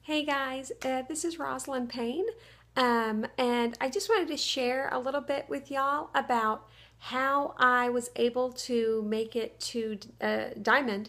Hey guys, this is Rosalind Payne, and I just wanted to share a little bit with y'all about how I was able to make it to Diamond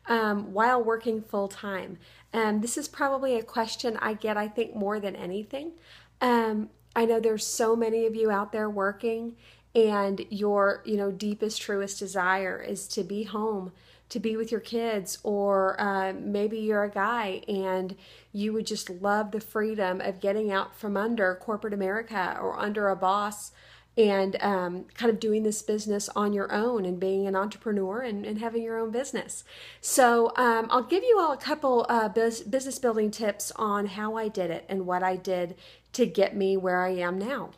while working full time. This is probably a question I get, I think, more than anything. I know there's so many of you out there working, and your deepest, truest desire is to be home to be with your kids, or maybe you're a guy and you would just love the freedom of getting out from under corporate America or under a boss and kind of doing this business on your own and being an entrepreneur and having your own business. So I'll give you all a couple business building tips on how I did it and what I did to get me where I am now.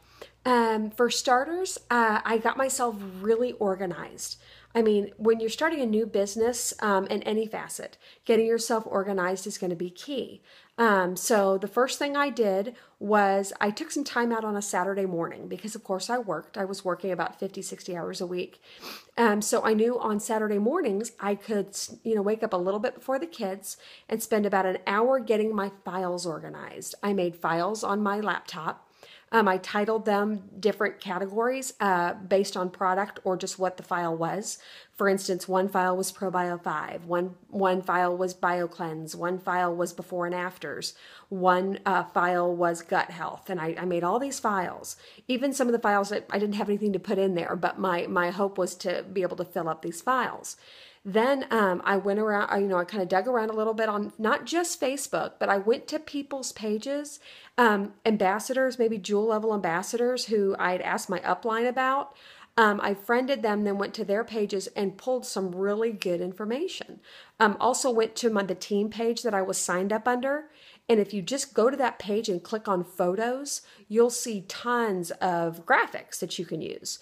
For starters, I got myself really organized. I mean, when you're starting a new business in any facet, getting yourself organized is going to be key. So the first thing I did was I took some time out on a Saturday morning because, of course, I worked. I was working about 50, 60 hours a week. So I knew on Saturday mornings I could, wake up a little bit before the kids and spend about an hour getting my files organized. I made files on my laptop. I titled them different categories based on product or just what the file was. For instance, one file was ProBio 5, one file was BioCleanse, one file was before and afters, one file was gut health, and I made all these files. Even some of the files that I didn't have anything to put in there, but my hope was to be able to fill up these files. Then I went around, I kind of dug around a little bit on not just Facebook, but I went to people's pages, ambassadors, maybe jewel level ambassadors who I'd asked my upline about. I friended them, then went to their pages and pulled some really good information. Also went to the team page that I was signed up under. And if you just go to that page and click on photos, you'll see tons of graphics that you can use.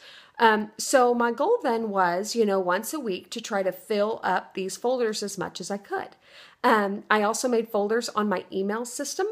So my goal then was, once a week to try to fill up these folders as much as I could. I also made folders on my email system.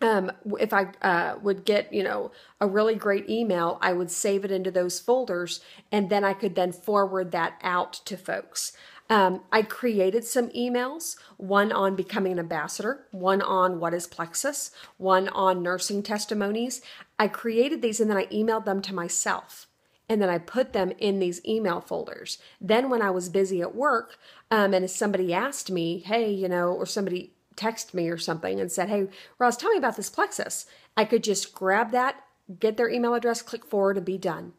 If I would get, a really great email, I would save it into those folders, and then I could then forward that out to folks. I created some emails, one on becoming an ambassador, one on what is Plexus, one on nursing testimonies. I created these and then I emailed them to myself. And then I put them in these email folders. Then when I was busy at work, and if somebody asked me, hey, or somebody texted me or something and said, hey, Roz, tell me about this Plexus, I could just grab that, get their email address, click forward, and be done.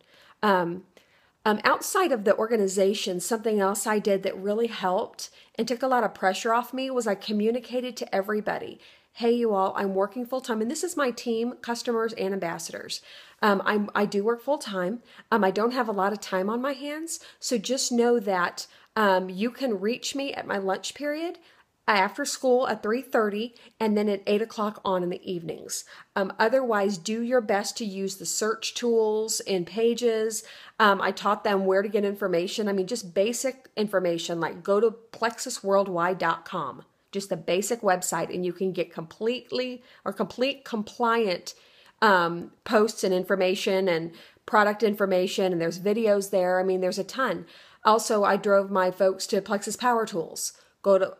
Outside of the organization, something else I did that really helped and took a lot of pressure off me was I communicated to everybody. Hey, you all, I'm working full time, and this is my team, customers and ambassadors. I do work full time. I don't have a lot of time on my hands, so just know that you can reach me at my lunch period, after school at 3:30, and then at 8 o'clock on in the evenings. Otherwise, do your best to use the search tools in Pages. I taught them where to get information. I mean, just basic information, like go to plexusworldwide.com, just the basic website, and you can get complete compliant posts and information and product information, and there's videos there. I mean, there's a ton. Also, I drove my folks to Plexus Power Tools. Go to,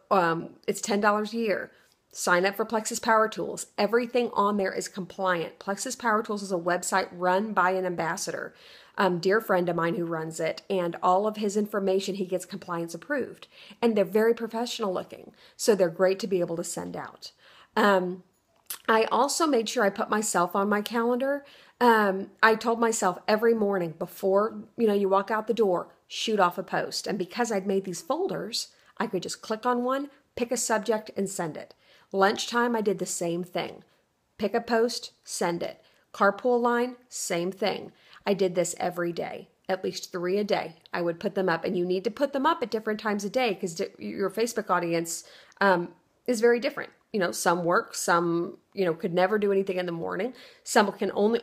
it's $10 a year. Sign up for Plexus Power Tools. Everything on there is compliant. Plexus Power Tools is a website run by an ambassador, dear friend of mine who runs it, and all of his information, he gets compliance approved. And they're very professional looking, so they're great to be able to send out. I also made sure I put myself on my calendar. I told myself every morning before, you walk out the door, shoot off a post. And because I'd made these folders, I could just click on one, pick a subject, and send it. Lunchtime, I did the same thing. Pick a post, send it. Carpool line, same thing. I did this every day, at least 3 a day. I would put them up, and you need to put them up at different times a day because your Facebook audience is very different. Some work, some, could never do anything in the morning. Some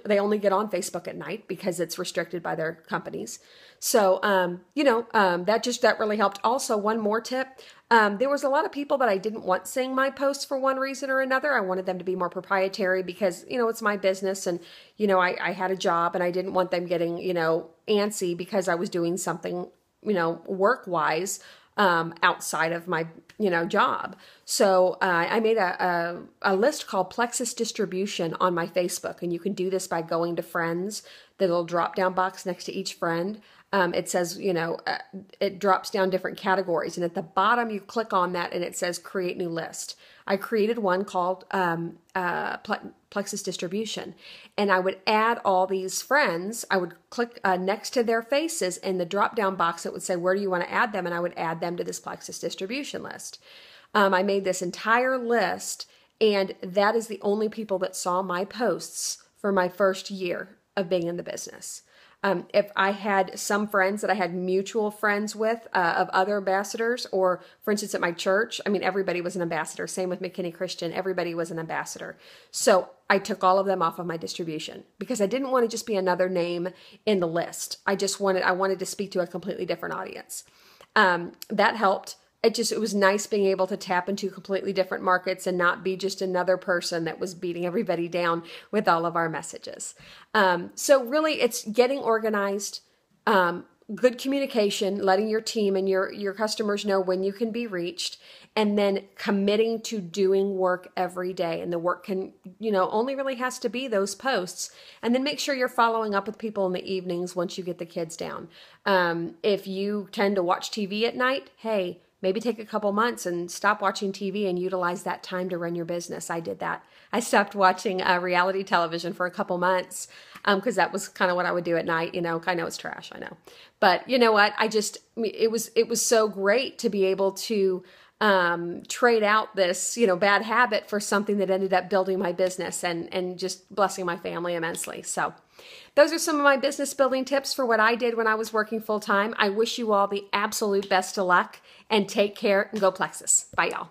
they only get on Facebook at night because it's restricted by their companies. So, that really helped. Also, one more tip. There was a lot of people that I didn't want seeing my posts for one reason or another. I wanted them to be more proprietary because, it's my business and, I had a job and I didn't want them getting, antsy because I was doing something, work-wise outside of my, job. So I made a list called Plexus Distribution on my Facebook, and you can do this by going to friends, the little drop down box next to each friend. It says, it drops down different categories. And at the bottom, you click on that and it says create new list. I created one called Plexus Distribution. And I would add all these friends. I would click next to their faces in the drop down box. It would say, where do you want to add them? And I would add them to this Plexus Distribution list. I made this entire list, and that is the only people that saw my posts for my first year of being in the business. If I had some friends that I had mutual friends with of other ambassadors, or for instance at my church, everybody was an ambassador. Same with McKinney Christian, everybody was an ambassador. So I took all of them off of my distribution because I didn't want to just be another name in the list. I wanted to speak to a completely different audience. That helped. It was nice being able to tap into completely different markets and not be just another person that was beating everybody down with all of our messages. So really it's getting organized, good communication, letting your team and your customers know when you can be reached, and then committing to doing work every day. And the work can, only really has to be those posts. And then make sure you're following up with people in the evenings once you get the kids down. If you tend to watch TV at night, hey, maybe take a couple months and stop watching TV and utilize that time to run your business. I did that. I stopped watching reality television for a couple months because that was kind of what I would do at night. I know it's trash, I know. But you know what? It was so great to be able to trade out this, bad habit for something that ended up building my business and just blessing my family immensely. So those are some of my business building tips for what I did when I was working full time. I wish you all the absolute best of luck, and take care and go Plexus. Bye, y'all.